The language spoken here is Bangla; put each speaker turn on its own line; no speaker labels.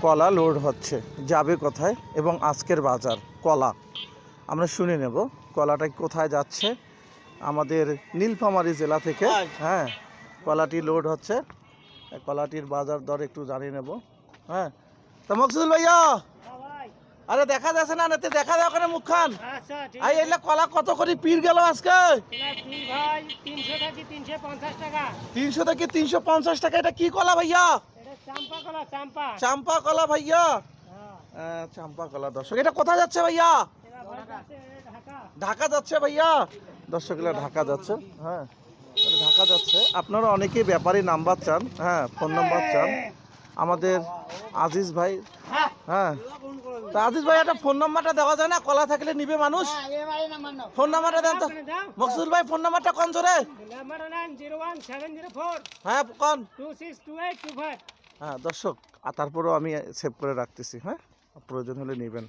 কলা লোড হচ্ছে, যাবে কোথায় এবং আজকের বাজার কলা আমরা শুনে নেব। কলাটা কোথায় যাচ্ছে? আমাদের নীলফামারী জেলা থেকে। হ্যাঁ, কলাটি লোড হচ্ছে, কলাটির বাজার দর একটু জানিয়ে নেব। হ্যাঁ, তা মকসুদুল ভাইয়া, আরে দেখা যাচ্ছে না, দেখা যায় ওখানে মুখখান। আই এলে কলা কত করে পীর গেল আজকে? 300 থেকে 350 টাকা। এটা কি কলা ভাইয়া? চাম্পা কলা ভাইয়া। চাম্পা কলা দর্শক, এটা কোথায় যাচ্ছে ভাইয়া? ঢাকা যাচ্ছে ভাইয়া। দর্শক, এগুলো ঢাকা যাচ্ছে। হ্যাঁ, ঢাকা যাচ্ছে। আপনারা অনেকেই ব্যাপারী নাম্বার চান, হ্যাঁ, ফোন নাম্বার চান আমাদের আজিজ ভাই। হ্যাঁ, তা আজিজ ভাই একটা ফোন নাম্বারটা দেওয়া যায় না? কলা থাকলে নিবে মানুষ। ফোন নাম্বারটা দেন তো মকসুদুল ভাই, ফোন নাম্বারটা কোন জোরে? হ্যাঁ কোন? হ্যাঁ দর্শক, তারপরেও আমি সেভ করে রাখতেছি। হ্যাঁ, প্রয়োজন হলে নেবেন।